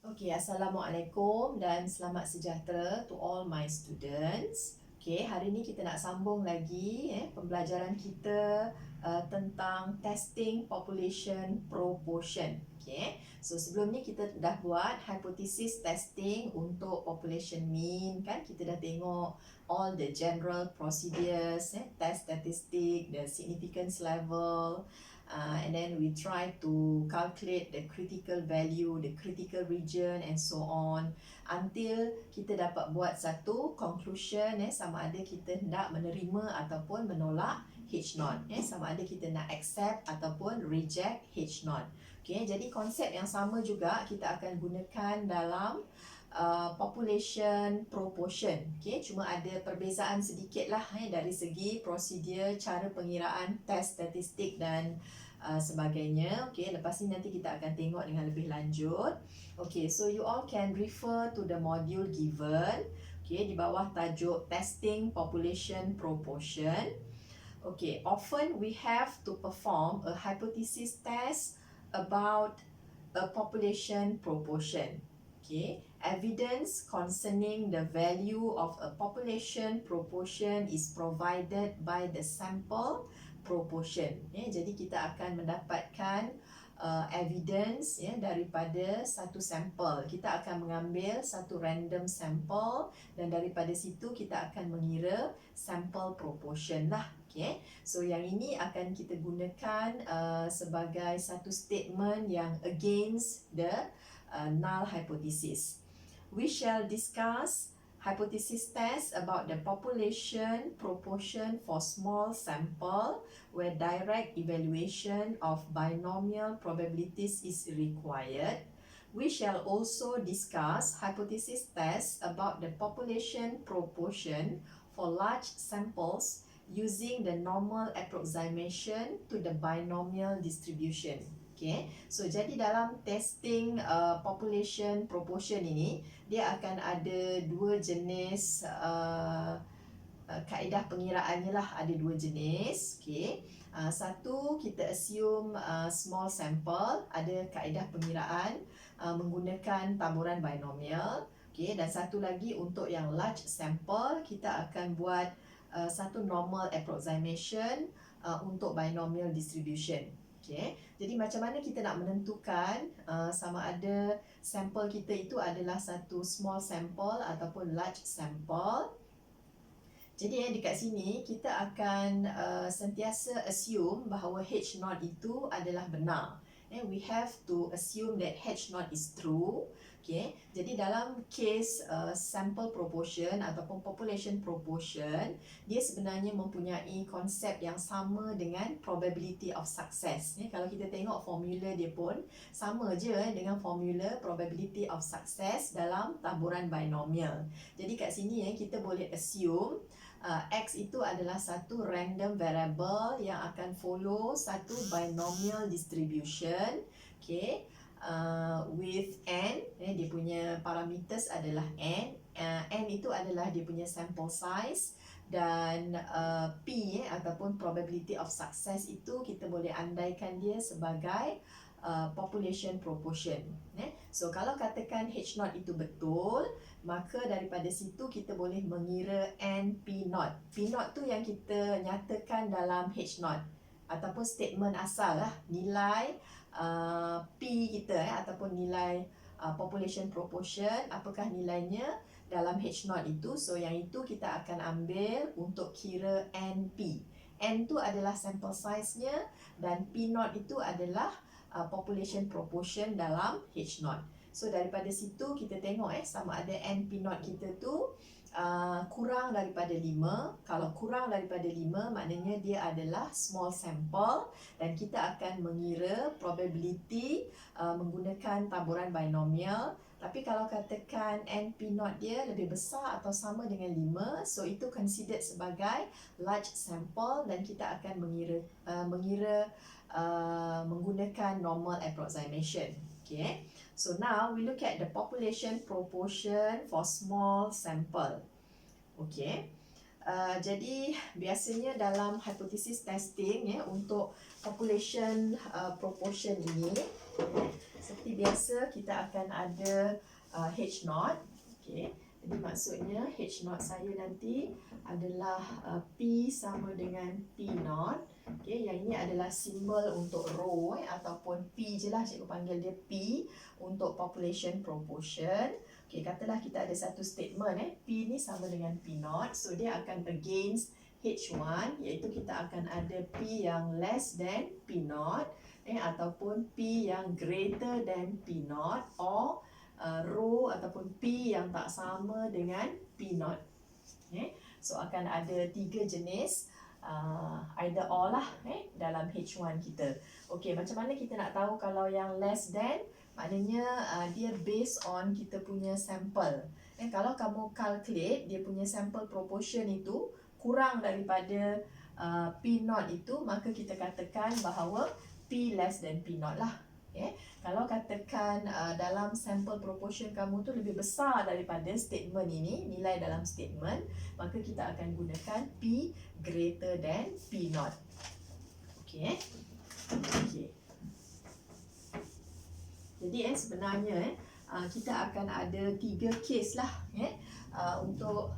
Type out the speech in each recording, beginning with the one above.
Okay, Assalamualaikum dan selamat sejahtera to all my students. Okay, hari ni kita nak sambung lagi pembelajaran kita tentang testing population proportion. Okay, so sebelum ni kita dah buat hypothesis testing untuk population mean kan. Kita dah tengok all the general procedures, test statistic, the significance level. And then we try to calculate the critical value, the critical region and so on until kita dapat buat satu conclusion sama ada kita hendak menerima ataupun menolak H0, sama ada kita nak accept ataupun reject H0. Okay, jadi konsep yang sama juga kita akan gunakan dalam population proportion. Okay, cuma ada perbezaan sedikit lah dari segi prosedur, cara pengiraan test statistik dan sebagainya. Okay, lepas ni nanti kita akan tengok dengan lebih lanjut. Okay, so you all can refer to the module given. Okay, di bawah tajuk testing population proportion. Okay, often we have to perform a hypothesis test about a population proportion. Okay, evidence concerning the value of a population proportion is provided by the sample proportion. Jadi kita akan mendapatkan evidence daripada satu sampel. Kita akan mengambil satu random sampel dan daripada situ kita akan mengira sample proportion lah. Okay. So yang ini akan kita gunakan sebagai satu statement yang against the null hypothesis. We shall discuss hypothesis test about the population proportion for small sample where direct evaluation of binomial probabilities is required. We shall also discuss hypothesis tests about the population proportion for large samples using the normal approximation to the binomial distribution. Okay, so jadi dalam testing population proportion ini dia akan ada dua jenis kaedah pengiraannya lah, ada dua jenis. Okay, satu kita assume small sample, ada kaedah pengiraan menggunakan taburan binomial. Okay, dan satu lagi untuk yang large sample kita akan buat satu normal approximation untuk binomial distribution. Okay. Jadi macam mana kita nak menentukan sama ada sampel kita itu adalah satu small sample ataupun large sample. Jadi dekat sini kita akan sentiasa assume bahawa H0 itu adalah benar. We have to assume that H0 is true. Okay. Jadi dalam case sample proportion ataupun population proportion, dia sebenarnya mempunyai konsep yang sama dengan probability of success. Kalau kita tengok formula dia pun sama je dengan formula probability of success dalam taburan binomial. Jadi kat sini kita boleh assume X itu adalah satu random variable yang akan follow satu binomial distribution. Okay. With n, dia punya parameters adalah n. N itu adalah dia punya sample size dan P ataupun probability of success itu kita boleh andaikan dia sebagai population proportion. So kalau katakan H0 itu betul, maka daripada situ kita boleh mengira n P0. P0 tu yang kita nyatakan dalam H0 ataupun statement asal lah, nilai P kita ataupun nilai population proportion, apakah nilainya dalam H0 itu. So yang itu kita akan ambil untuk kira NP. N tu adalah sample size-nya dan P0 itu adalah population proportion dalam H0. So daripada situ kita tengok sama ada NP0 kita tu kurang daripada 5. Kalau kurang daripada 5 maknanya dia adalah small sample dan kita akan mengira probability menggunakan taburan binomial. Tapi kalau katakan NP0 dia lebih besar atau sama dengan 5, so itu considered sebagai large sample dan kita akan mengira menggunakan normal approximation. Okay. So now we look at the population proportion for small sample. Okay. Jadi biasanya dalam hypothesis testing ya untuk population proportion ini, seperti biasa kita akan ada H naught. Okay. Jadi maksudnya H naught saya nanti adalah P sama dengan P naught. Okay, yang ini adalah simbol untuk rho ataupun P je lah, cikgu panggil dia P untuk population proportion. Okay, katalah kita ada satu statement P ni sama dengan P naught, so dia akan against H1, iaitu kita akan ada P yang less than P naught ataupun P yang greater than P naught, or rho ataupun P yang tak sama dengan P naught. So akan ada 3 jenis either or lah dalam H1 kita. Okey, macam mana kita nak tahu kalau yang less than? Maknanya dia based on kita punya sample. Kalau kamu calculate dia punya sample proportion itu kurang daripada P naught itu, maka kita katakan bahawa P less than P naught lah. Kalau katakan dalam sample proportion kamu tu lebih besar daripada statement ini, nilai dalam statement, maka kita akan gunakan P greater than P naught. Okey. Jadi sebenarnya kita akan ada 3 case lah untuk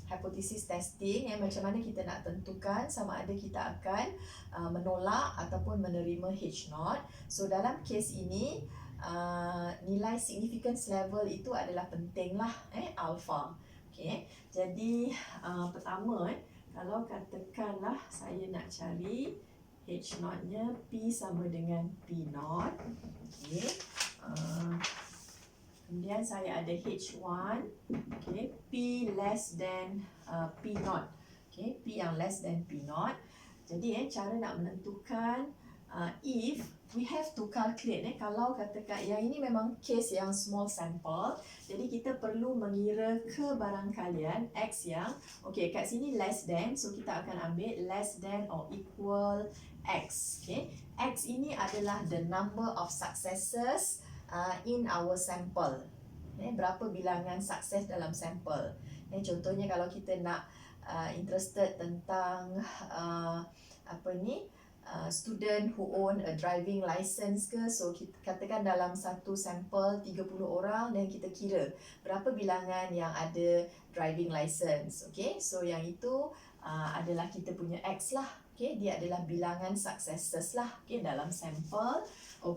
hypothesis testing, macam mana kita nak tentukan sama ada kita akan menolak ataupun menerima H naught. So dalam case ini nilai significance level itu adalah penting lah, alpha. Okay. Jadi pertama kalau katakanlah saya nak cari H naught nya P sama dengan P naught. Okay. Kemudian saya ada H1, P less than P naught. P yang less than P naught. Jadi cara nak menentukan if we have to calculate kalau katakan yang ini memang case yang small sample, jadi kita perlu mengira kebarangkalian X yang kat sini less than, so kita akan ambil less than or equal X. X ini adalah the number of successes in our sample. Berapa bilangan sukses dalam sampel. Contohnya kalau kita nak interested tentang student who own a driving license ke, so kita katakan dalam satu sampel 30 orang dan kita kira berapa bilangan yang ada driving license. So yang itu adalah kita punya X lah. Dia adalah bilangan successes lah dalam sampel.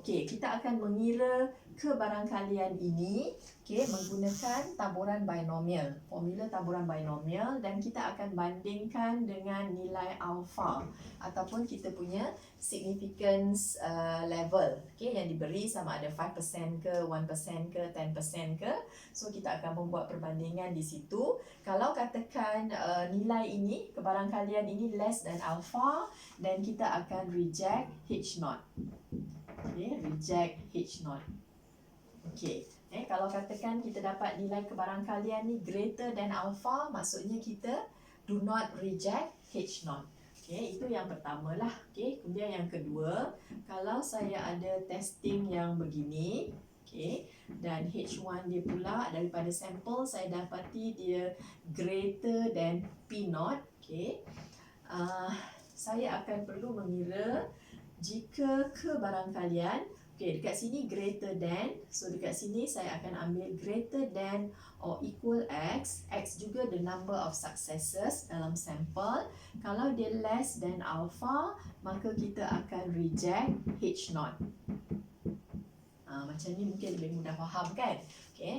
Kita akan mengira kebarangkalian ini menggunakan taburan binomial, formula taburan binomial, dan kita akan bandingkan dengan nilai alpha ataupun kita punya significance level yang diberi sama ada 5% ke, 1% ke, 10% ke. So kita akan membuat perbandingan di situ. Kalau katakan nilai ini, kebarangkalian ini less than alpha, dan kita akan reject H naught. Reject H naught. Kalau katakan kita dapat nilai kebarangkalian ni greater than alpha, maksudnya kita do not reject H naught. Itu yang pertama lah. Kemudian yang kedua, kalau saya ada testing yang begini, dan H1 dia pula daripada sampel saya dapati dia greater than P naught, saya akan perlu mengira jika kebarangkalian dekat sini greater than, so dekat sini saya akan ambil greater than or equal X. X juga the number of successes dalam sampel. Kalau dia less than alpha, maka kita akan reject H naught. Macam ni mungkin lebih mudah faham kan?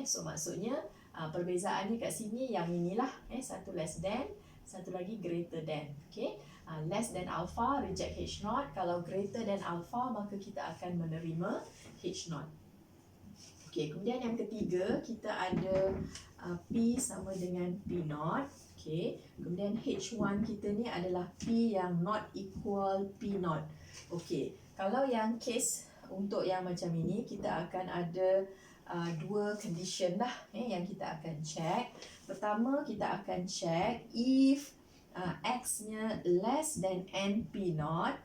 So maksudnya perbezaan ni kat sini yang inilah, satu less than, satu lagi greater than. Less than alpha reject H naught. Kalau greater than alpha, maka kita akan menerima H naught. Kemudian yang ketiga, kita ada P sama dengan P naught. Kemudian H1 kita ni adalah P yang not equal P naught. Kalau yang case untuk yang macam ini, kita akan ada dua condition lah yang kita akan check. Pertama, kita akan check if X-nya less than NP naught.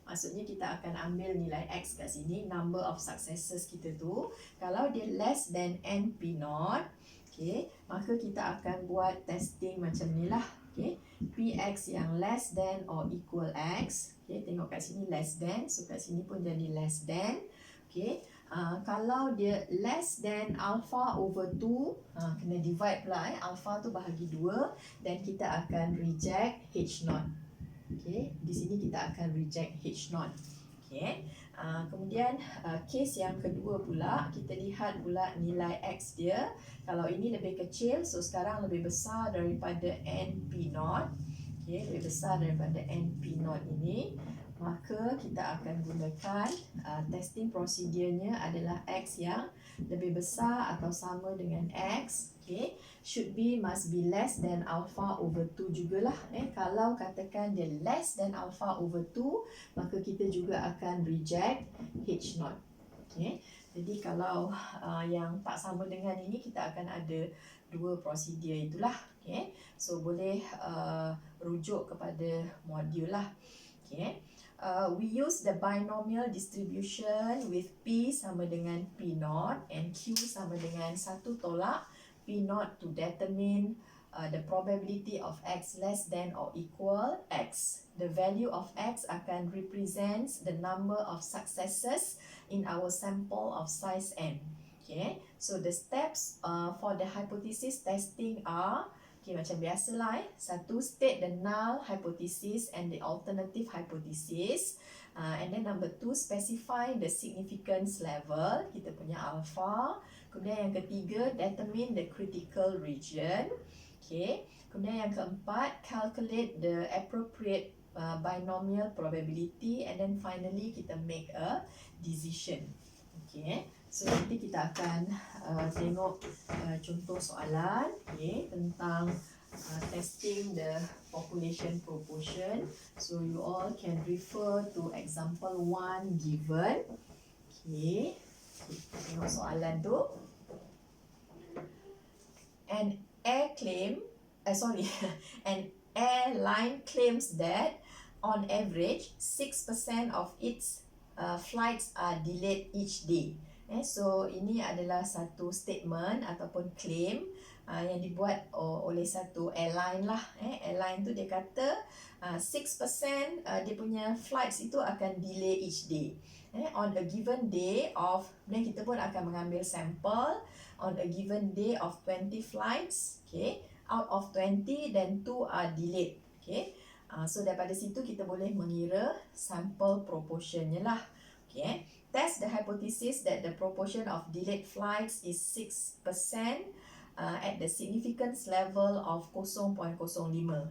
Maksudnya kita akan ambil nilai X kat sini, number of successes kita tu. Kalau dia less than NP naught, Okay, maka kita akan buat testing macam ni lah. Okay, Px yang less than or equal X. Okay, tengok kat sini less than. So kat sini pun jadi less than. Okay, kalau dia less than alpha over 2, kena divide pula alpha tu bahagi 2, dan kita akan reject H0. Okay, di sini kita akan reject H0. Okay, kemudian case yang kedua pula, kita lihat pula nilai X dia. Kalau ini lebih kecil, so sekarang lebih besar daripada NP0. Okay, lebih besar daripada NP0 ini, maka kita akan gunakan testing prosedurnya adalah X yang lebih besar atau sama dengan X. Okay, should be, must be less than alpha over 2 jugalah. Kalau katakan dia less than alpha over 2, maka kita juga akan reject H0. Okay, jadi kalau yang tak sama dengan ini, kita akan ada dua prosedur itulah. Okay, so boleh rujuk kepada modul lah. Okay, we use the binomial distribution with P sama dengan P0 and Q sama dengan 1 tolak P0 to determine the probability of X less than or equal X. The value of X akan represents the number of successes in our sample of size N. Okay, so the steps for the hypothesis testing are, okay, macam biasalah satu, state the null hypothesis and the alternative hypothesis, and then number 2, specify the significance level, kita punya alpha. Kemudian yang ketiga, determine the critical region. Okay, kemudian yang keempat, calculate the appropriate binomial probability, and then finally kita make a decision. Okay, so nanti kita akan tengok contoh soalan, okay, tentang testing the population proportion. So you all can refer to example 1 given. Okay, kita tengok soalan tu. An airline claims that on average 6% of its flights are delayed each day. So ini adalah satu statement ataupun claim yang dibuat oleh satu airline lah. Airline tu dia kata 6% dia punya flights itu akan delay each day. On a given day of, dan kita pun akan mengambil sampel on a given day of 20 flights. Okay, out of 20 then 2 are delayed. Okay, so daripada situ kita boleh mengira sample proportionnya lah. Okay, test the hypothesis that the proportion of delayed flights is 6% at the significance level of 0.05.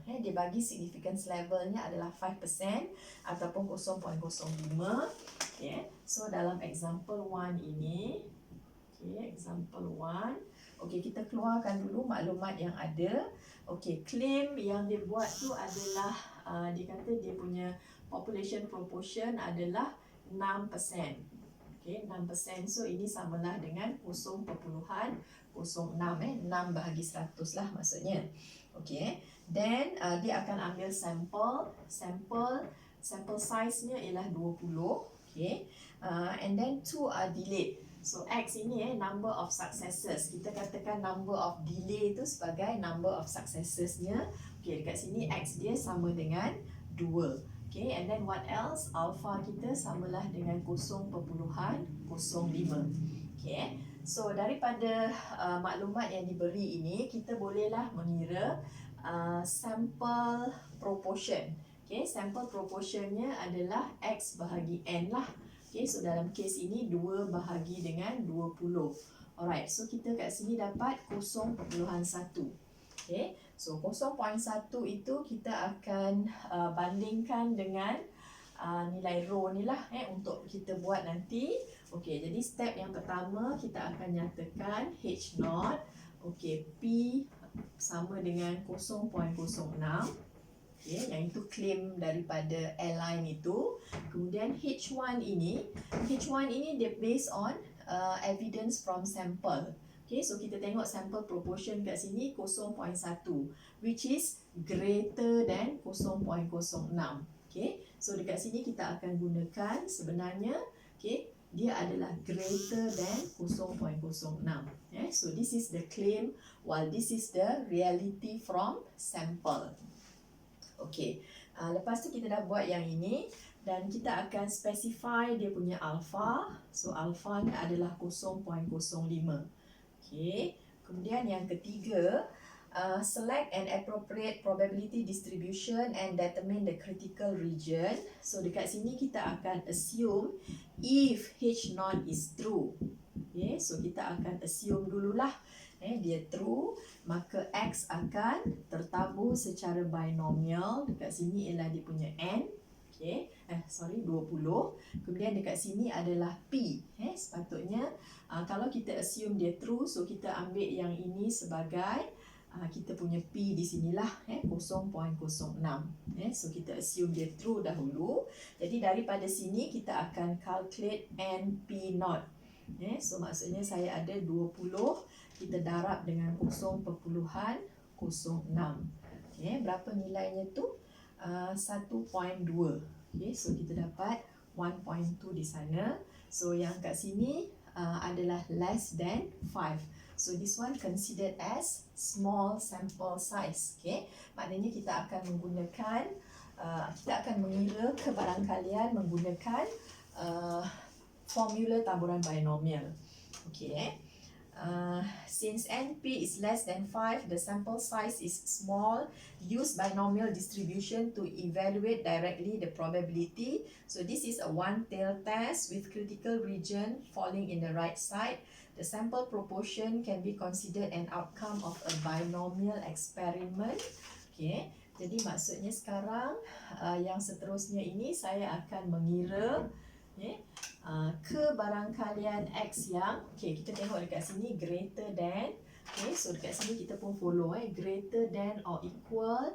Dia bagi significance levelnya adalah 5% ataupun 0.05. Okay, so dalam example 1 ini, okay, example 1, okay, kita keluarkan dulu maklumat yang ada. Okay, claim yang dia buat tu adalah dia kata dia punya population proportion adalah 6%. Okay, 6%. So ini samalah dengan 0.06. 6 bahagi 100 lah maksudnya. Okay, then dia akan ambil sample size-nya ialah 20. Okay, and then 2 are delayed. So X ini number of successes. Kita katakan number of delay itu sebagai number of successesnya. Okay, dekat sini X dia sama dengan 2. Okay, and then what else? Alpha kita samalah dengan 0.05. Okay, so daripada maklumat yang diberi ini, kita bolehlah mengira sample proportion. Okay, sample proportionnya adalah X bahagi N lah. Okay, so dalam case ini 2 bahagi dengan 20. Alright, so kita kat sini dapat 0.1. Okay, so 0.1 itu kita akan bandingkan dengan nilai rho ni lah untuk kita buat nanti. Okay, jadi step yang pertama kita akan nyatakan H0. Okay, P sama dengan 0.06. Okay, yang itu claim daripada airline itu. Kemudian H1 ini dia based on evidence from sample. Okay, so kita tengok sample proportion kat sini 0.1, which is greater than 0.06. Okay, so dekat sini kita akan gunakan sebenarnya, okay, dia adalah greater than 0.06. So this is the claim, while this is the reality from sample. Okay, lepas tu kita dah buat yang ini dan kita akan specify dia punya alpha. So alpha ni adalah 0.05. Okay, kemudian yang ketiga, select an appropriate probability distribution and determine the critical region. So dekat sini kita akan assume if H0 is true. Okay, so kita akan assume dululah dia true, maka X akan tertabur secara binomial. Dekat sini ialah dia punya N. Okay, 20. Kemudian dekat sini adalah P. Sepatutnya kalau kita assume dia true, so kita ambil yang ini sebagai kita punya P di sinilah 0.06. So kita assume dia true dahulu. Jadi daripada sini kita akan calculate NP0. So maksudnya saya ada 20, kita darab dengan 0.06. Berapa nilainya tu? 1.2. So kita dapat 1.2 di sana. So yang kat sini adalah less than 5. So this one considered as small sample size. Maknanya kita akan menggunakan, kita akan mengira kebarangkalian menggunakan formula taburan binomial. Since NP is less than 5, the sample size is small, use binomial distribution to evaluate directly the probability. So this is a one-tail test with critical region falling in the right side. The sample proportion can be considered an outcome of a binomial experiment. Jadi maksudnya sekarang yang seterusnya ini saya akan mengira kebarangkalian X yang kita tengok dekat sini greater than. So dekat sini kita pun follow greater than or equal,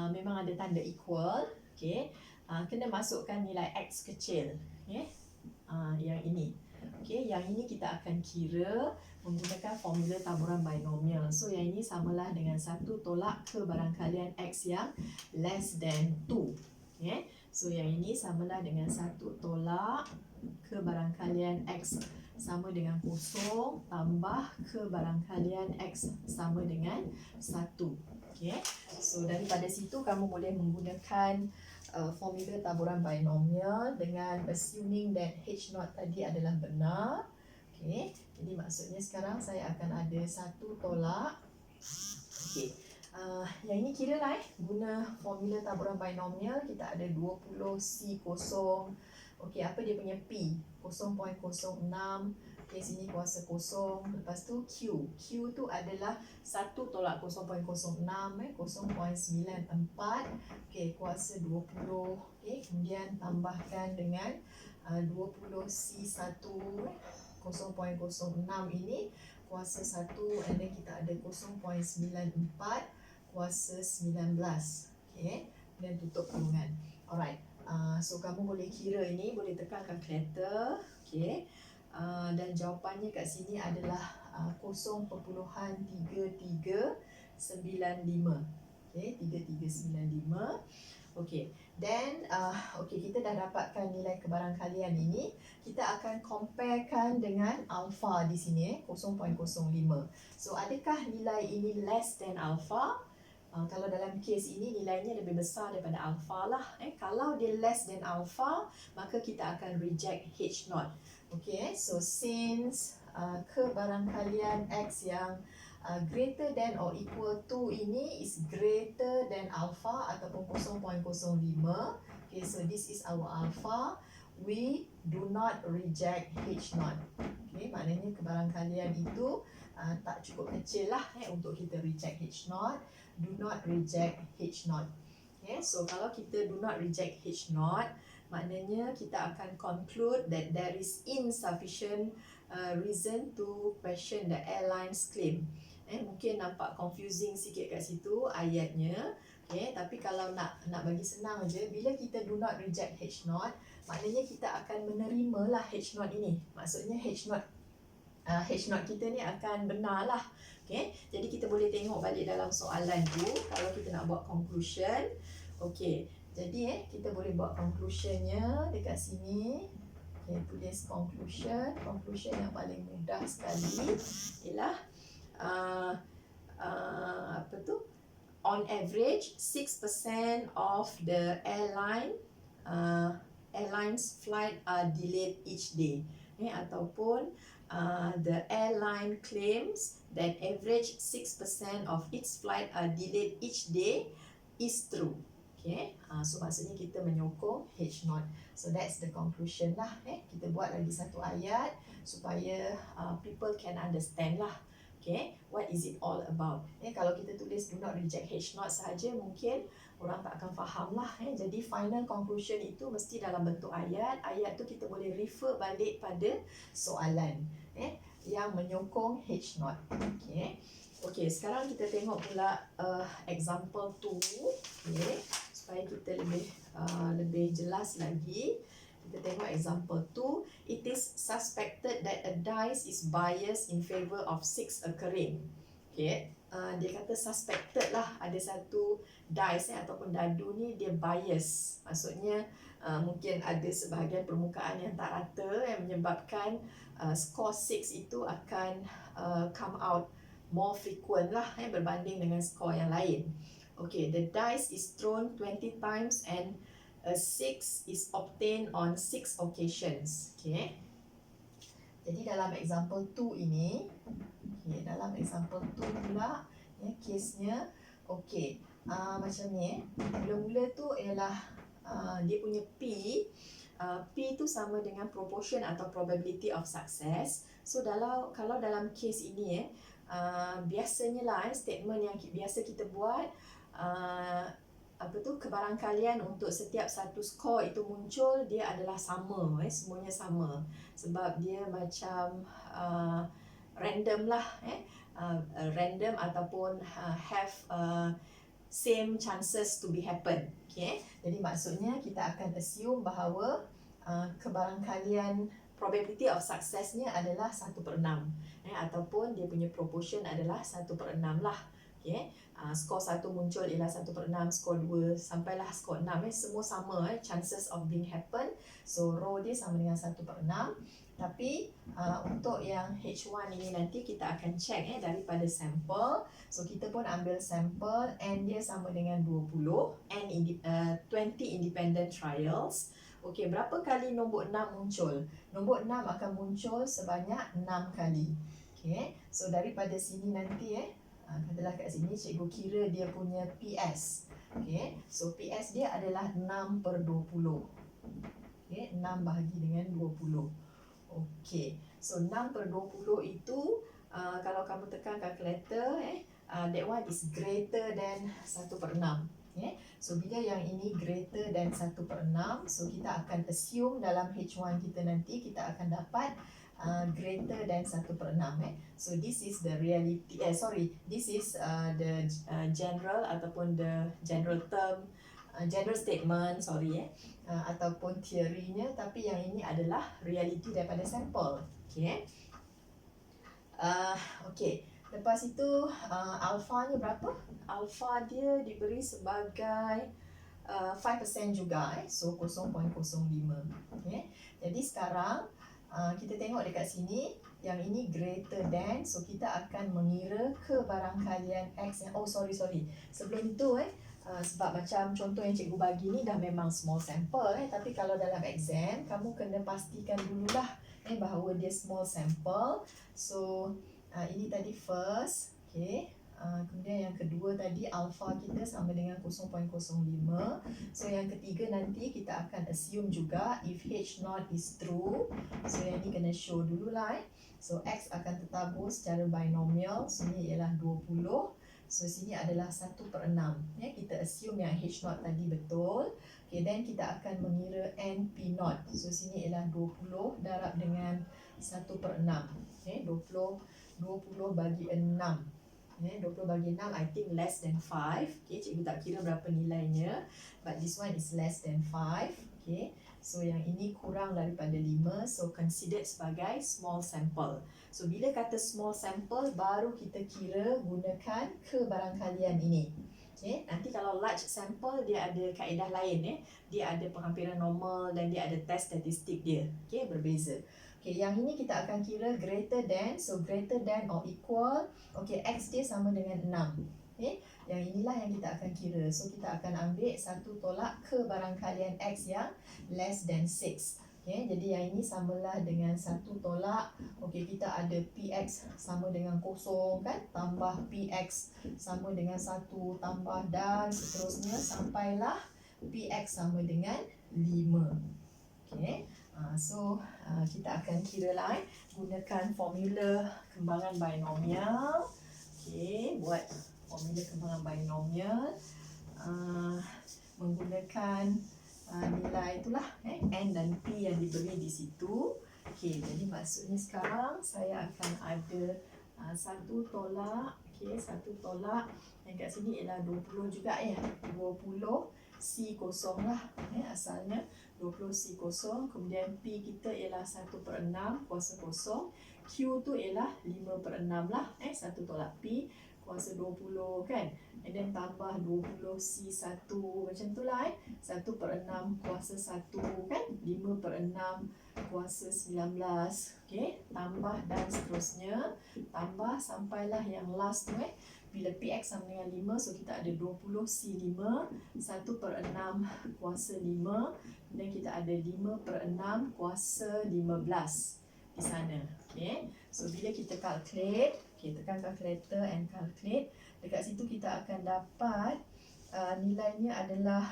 memang ada tanda equal. Kena masukkan nilai X kecil. Yang ini. Yang ini kita akan kira menggunakan formula taburan binomial. So yang ini samalah dengan 1 tolak kebarangkalian X yang less than 2. So yang ini samalah dengan 1 tolak kebarangkalian X sama dengan 0 tambah kebarangkalian X sama dengan 1. So daripada situ kamu boleh menggunakan formula taburan binomial dengan assuming that H0 tadi adalah benar. Jadi maksudnya sekarang saya akan ada 1 tolak. Yang ini kira lah guna formula taburan binomial, kita ada 20C0. Apa dia punya P? 0.06. Sini kuasa 0. Lepas tu Q. Q tu adalah 1 tolak 0.06, 0.94. Kuasa 20. Kemudian tambahkan dengan 20C1. 0.06 ini kuasa 1, and then kita ada 0.94 kuasa 19. Dan tutup kurungan. Alright. So kamu boleh kira ini, boleh tekan kalkulator. Dan jawapannya kat sini adalah 0.3395. 3395. Then kita dah dapatkan nilai kebarangkalian ini. Kita akan comparekan dengan alpha di sini 0.05. So adakah nilai ini less than alpha? Kalau dalam kes ini nilainya lebih besar daripada alpha lah. Kalau dia less than alpha, maka kita akan reject H0. So since kebarangkalian X yang greater than or equal to ini is greater than alpha ataupun 0.05. So this is our alpha. We do not reject H0. Maknanya kebarangkalian itu tak cukup kecil lah untuk kita reject H0. Do not reject H0. So kalau kita do not reject H0, maknanya kita akan conclude that there is insufficient reason to question the airline's claim. Mungkin nampak confusing sikit kat situ ayatnya. Tapi kalau nak bagi senang je, bila kita do not reject H0, maknanya kita akan menerima lah H0 ini. Maksudnya H0 kita ni akan benar lah. Jadi kita boleh tengok balik dalam soalan tu kalau kita nak buat conclusion. Jadi kita boleh buat conclusionnya dekat sini. Okay, tulis conclusion. Conclusion yang paling mudah sekali ialah apa tu? On average, 6% of the airlines flight are delayed each day. Ataupun the airline claims that average 6% of its flight are delayed each day is true. Okay, so maksudnya kita menyokong H0. So that's the conclusion lah. Kita buat lagi satu ayat supaya people can understand lah. Okay, what is it all about? Kalau kita tulis do not reject H0 sahaja, mungkin orang tak akan faham lah. Jadi final conclusion itu mesti dalam bentuk ayat. Ayat tu kita boleh refer balik pada soalan yang menyokong H0. Okay, sekarang kita tengok pula example 2. Okay, supaya kita lebih jelas lagi. Kita tengok example 2. It is suspected that a dice is biased in favor of 6 occurring. Okay, dia kata suspected lah, ada satu dice ataupun dadu ni dia bias. Maksudnya mungkin ada sebahagian permukaan yang tak rata yang menyebabkan skor 6 itu akan come out more frequent lah berbanding dengan skor yang lain. Okay, the dice is thrown 20 times and a 6 is obtained on 6 occasions. Okay. Jadi dalam example 2 ini, dalam example 2 pula, case-nya, okay, macam ni. Mula-mula tu ialah dia punya P. P tu sama dengan proportion atau probability of success. So kalau dalam case ini, biasanya lah statement yang biasa kita buat, kebarangkalian untuk setiap satu skor itu muncul dia adalah sama, semuanya sama, sebab dia macam random lah, random ataupun have same chances to be happen. Okay, jadi maksudnya kita akan assume bahawa kebarangkalian probability of successnya adalah 1/6, ataupun dia punya proportion adalah 1/6 lah. Okay, skor 1 muncul ialah 1/6, skor 2 sampailah skor 6, semua sama, chances of being happen. So row dia sama dengan 1/6. Tapi untuk yang H1 ini nanti kita akan check daripada sampel. So kita pun ambil sampel, N dia sama dengan 20, 20 independent trials. Okey, berapa kali nombor 6 muncul? Nombor 6 akan muncul sebanyak 6 kali. Okey, so daripada sini nanti katalah kat sini cikgu kira dia punya PS. Okey, so PS dia adalah 6/20. Okey, 6 bahagi dengan 20. Okey, so 6/20 itu kalau kamu tekan calculator, that one is greater than 1/6. Okay. So bila yang ini greater than 1/6, so kita akan assume dalam H1 kita nanti kita akan dapat greater than 1/6. So this is the reality, this is the general ataupun the general term, general statement, ataupun teorinya, tapi yang ini adalah reality daripada sampel. Okay. Okay. Lepas itu alpha-nya berapa? Alpha dia diberi sebagai 5% juga, so 0.05. Okay. Jadi sekarang kita tengok dekat sini, yang ini greater than, so kita akan mengira kebarangkalian X yang, sebelum itu sebab macam contoh yang cikgu bagi ni dah memang small sample, tapi kalau dalam exam kamu kena pastikan dululah bahawa dia small sample. So ini tadi first, okay. Kemudian yang kedua tadi alpha kita sama dengan 0.05. So yang ketiga nanti kita akan assume juga if H0 is true. So yang ni kena show dululah. So X akan tertabur secara binomial. So ni ialah 20. So sini adalah 1/6. Kita assume yang H0 tadi betul. Okay, then kita akan mengira NP0. So sini ialah 20 darab dengan 1/6. Okay, 20 bagi 6. 20 bagi 6 I think less than 5. Okay, cikgu tak kira berapa nilainya, but this one is less than 5. Okay, so yang ini kurang daripada 5, so considered sebagai small sample. So bila kata small sample, baru kita kira gunakan kebarangkalian ini. Okay, nanti kalau large sample dia ada kaedah lain dia ada penghampiran normal dan dia ada test statistik dia. Okay, berbeza. Okay, yang ini kita akan kira greater than, so greater than or equal. Okay, X dia sama dengan 6. Okay, yang inilah yang kita akan kira. So kita akan ambil satu tolak kebarangkalian X yang less than 6. Okay, jadi yang ini samalah dengan satu tolak. Okay, kita ada PX sama dengan 0 kan, tambah PX sama dengan 1 tambah dan seterusnya sampailah PX sama dengan 5. Okay, so kita akan kira lah gunakan formula kembangan binomial. Okay, buat formula kembangan binomial menggunakan nilai itulah N dan P yang diberi di situ. Okey, jadi maksudnya sekarang saya akan ada satu tolak, satu tolak yang kat sini ialah 20 juga 20 C0 lah asalnya 20 C0, kemudian P kita ialah 1/6 kuasa kosong, Q tu ialah 5/6 lah satu tolak P kuasa 20 kan, and then tambah 20 C1 macam tu lah 1/6 kuasa 1 kan, 5/6 kuasa 19, okay, tambah dan seterusnya, tambah sampailah yang last tu bila PX sama dengan 5, so kita ada 20 C5 1/6 kuasa 5, dan kita ada 5/6 kuasa 15 di sana. Okay, so bila kita calculate, tekan calculator and calculate, dekat situ kita akan dapat nilainya adalah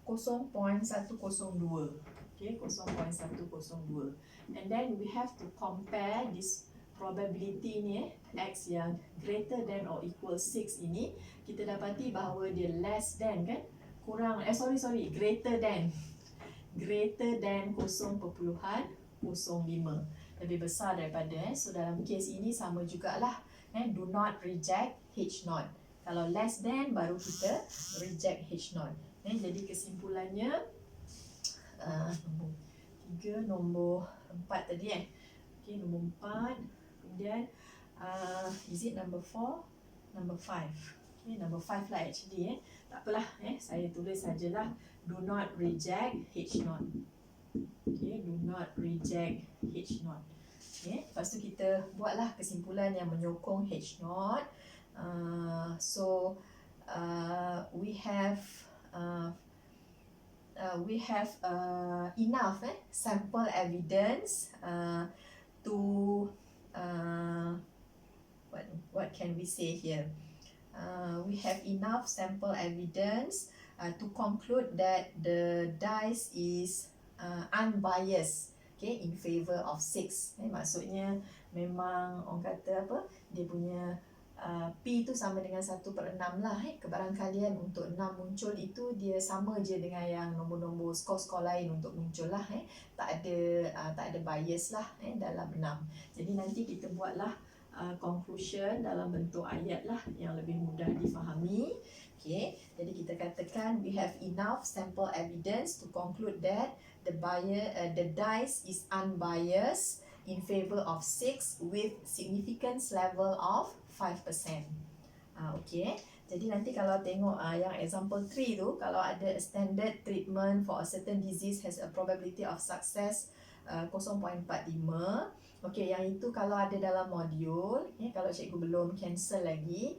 0.102. Okay, 0.102. And then we have to compare this probability ni X yang greater than or equal 6 ini, kita dapati bahawa dia less than kan, kurang greater than 0.05, lebih besar daripada so dalam kes ini sama jugalah do not reject H0. Kalau less than baru kita reject H0. Jadi kesimpulannya nombor 3, nombor 4 tadi okay, nombor 4, kemudian is it number 4, number 5. Okay, number 5 lah actually tak apalah saya tulis sajalah do not reject H0. Okay, do not reject H0. Okay, lepas tu kita buatlah kesimpulan yang menyokong H0. We have enough sample evidence to what can we say here? We have enough sample evidence to conclude that the dice is unbiased, okay, in favor of 6. Maksudnya memang orang kata apa, dia punya P tu sama dengan 1/6 lah kebarangkalian untuk 6 muncul itu dia sama je dengan yang nombor-nombor skor-skor lain untuk muncul lah tak ada bias lah dalam 6. Jadi nanti kita buatlah conclusion dalam bentuk ayat lah yang lebih mudah difahami. Okay, jadi kita katakan we have enough sample evidence to conclude that the dice is unbiased in favor of 6 with significance level of 5%. Okay, jadi nanti kalau tengok yang example 3 tu, kalau ada standard treatment for a certain disease has a probability of success 0.45. Okay, yang itu kalau ada dalam modul, kalau cikgu belum cancel lagi,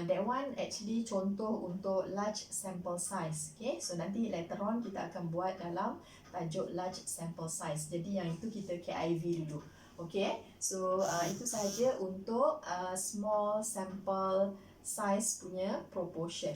that one actually contoh untuk large sample size. Okay, so nanti later on kita akan buat dalam tajuk large sample size. Jadi yang itu kita KIV dulu. Okay, so itu sahaja untuk small sample size punya proportion.